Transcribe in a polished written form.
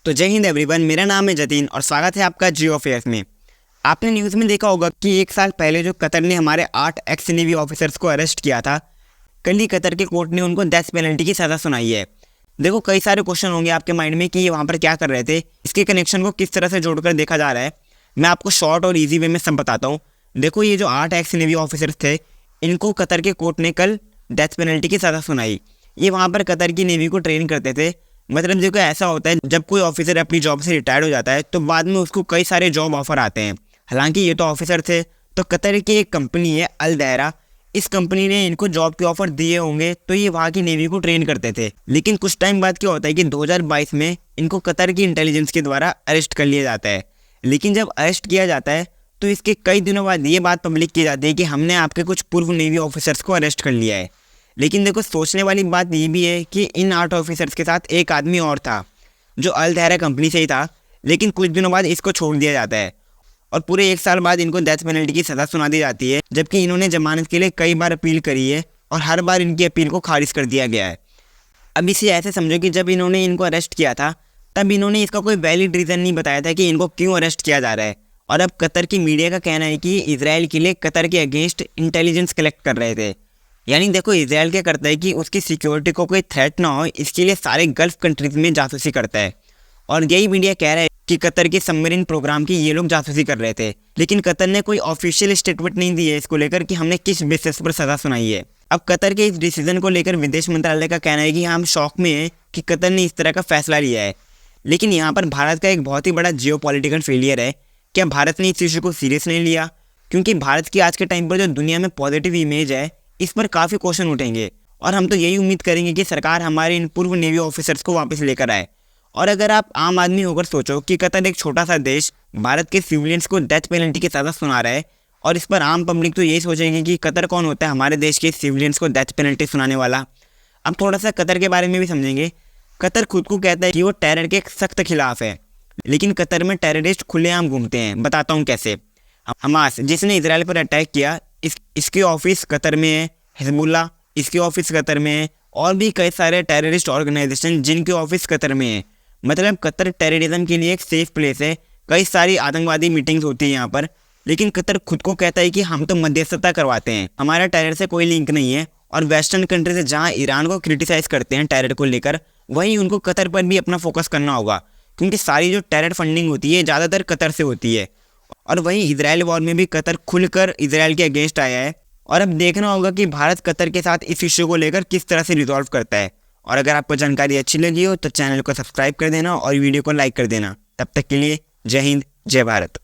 तो जय हिंद एवरीवन, मेरा नाम है जतिन और स्वागत है आपका जियो अफेयर्स में। आपने न्यूज़ में देखा होगा कि एक साल पहले जो कतर ने हमारे 8 एक्स नेवी ऑफिसर्स को अरेस्ट किया था, कल ही कतर के कोर्ट ने उनको डेथ पेनल्टी की सज़ा सुनाई है। देखो, कई सारे क्वेश्चन होंगे आपके माइंड में कि ये वहाँ पर क्या कर रहे थे, इसके कनेक्शन को किस तरह से जोड़कर देखा जा रहा है। मैं आपको शॉर्ट और ईजी वे में सब बताता हूँ। देखो, ये जो 8 एक्स नेवी ऑफिसर्स थे, इनको कतर के कोर्ट ने कल डेथ पेनल्टी की सज़ा सुनाई। ये वहाँ पर कतर की नेवी को ट्रेन करते थे। मतलब देखो, ऐसा होता है जब कोई ऑफिसर अपनी जॉब से रिटायर्ड हो जाता है तो बाद में उसको कई सारे जॉब ऑफर आते हैं। हालांकि ये तो ऑफिसर थे, तो कतर की एक कंपनी है अल दायरा, इस कंपनी ने इनको जॉब के ऑफर दिए होंगे, तो ये वहाँ की नेवी को ट्रेन करते थे। लेकिन कुछ टाइम बाद क्या होता है कि 2022 में इनको कतर की इंटेलिजेंस के द्वारा अरेस्ट कर लिया जाता है। लेकिन जब अरेस्ट किया जाता है तो इसके कई दिनों बाद ये बात पब्लिक की जाती है कि हमने आपके कुछ पूर्व नेवी ऑफिसर्स को अरेस्ट कर लिया है। लेकिन देखो, सोचने वाली बात ये भी है कि इन 8 ऑफिसर्स के साथ एक आदमी और था जो अल दायरा कंपनी से ही था, लेकिन कुछ दिनों बाद इसको छोड़ दिया जाता है और पूरे 1 साल बाद इनको डेथ पेनल्टी की सज़ा सुना दी जाती है। जबकि इन्होंने जमानत के लिए कई बार अपील करी है और हर बार इनकी अपील को खारिज कर दिया गया है। अब इसे ऐसे समझो कि जब इन्होंने इनको अरेस्ट किया था तब इन्होंने इसका कोई वैलिड रीज़न नहीं बताया था कि इनको क्यों अरेस्ट किया जा रहा है। और अब कतर की मीडिया का कहना है कि इजराइल के लिए कतर के अगेंस्ट इंटेलिजेंस कलेक्ट कर रहे थे। यानी देखो, इजराइल क्या करता है कि उसकी सिक्योरिटी को कोई थ्रेट ना हो, इसके लिए सारे गल्फ कंट्रीज में जासूसी करता है। और यही मीडिया कह रहा है कि कतर के सबमरीन प्रोग्राम की ये लोग जासूसी कर रहे थे। लेकिन कतर ने कोई ऑफिशियल स्टेटमेंट नहीं दी है इसको लेकर कि हमने किस बेसिस पर सज़ा सुनाई है। अब कतर के इस डिसीजन को लेकर विदेश मंत्रालय का कहना है कि हम शॉक में हैं कि कतर ने इस तरह का फैसला लिया है। लेकिन यहाँ पर भारत का एक बहुत ही बड़ा जियोपॉलिटिकल फेलियर है। क्या भारत ने इस इशू को सीरियस नहीं लिया? क्योंकि भारत की आज के टाइम पर जो दुनिया में पॉजिटिव इमेज है, इस पर काफ़ी क्वेश्चन उठेंगे और हम तो यही उम्मीद करेंगे कि सरकार हमारे इन पूर्व नेवी ऑफिसर्स को वापस लेकर आए। और अगर आप आम आदमी होकर सोचो कि कतर एक छोटा सा देश भारत के सिविलियंस को डेथ पेनल्टी की सज़ा सुना रहा है, और इस पर आम पब्लिक तो यही सोचेंगे कि कतर कौन होता है हमारे देश के सिविलियंस को डेथ पेनल्टी सुनाने वाला। अब थोड़ा सा कतर के बारे में भी समझेंगे। कतर खुद को कहता है कि वो टेरर के सख्त खिलाफ है, लेकिन कतर में टेररिस्ट खुलेआम घूमते हैं। बताता हूँ कैसे। हमास, जिसने इजराइल पर अटैक किया, इसके ऑफिस कतर में है। हिजबुल्ला, इसके ऑफिस कतर में है। और भी कई सारे टेररिस्ट ऑर्गेनाइजेशन जिनके ऑफिस कतर में है। मतलब कतर टेररिज्म के लिए एक सेफ प्लेस है। कई सारी आतंकवादी मीटिंग्स होती है यहाँ पर। लेकिन कतर खुद को कहता है कि हम तो मध्यस्थता करवाते हैं, हमारा टेरर से कोई लिंक नहीं है। और वेस्टर्न कंट्री से जहाँ ईरान को क्रिटिसाइज करते हैं टेरर को लेकर, वहीं उनको कतर पर भी अपना फोकस करना होगा, क्योंकि सारी जो टेरर फंडिंग होती है ज़्यादातर कतर से होती है। और वहीं इजराइल वॉर में भी कतर खुलकर इजराइल के अगेंस्ट आया है। और अब देखना होगा कि भारत कतर के साथ इस इश्यू को लेकर किस तरह से रिजॉल्व करता है। और अगर आपको जानकारी अच्छी लगी हो तो चैनल को सब्सक्राइब कर देना और वीडियो को लाइक कर देना। तब तक के लिए जय हिंद, जय भारत।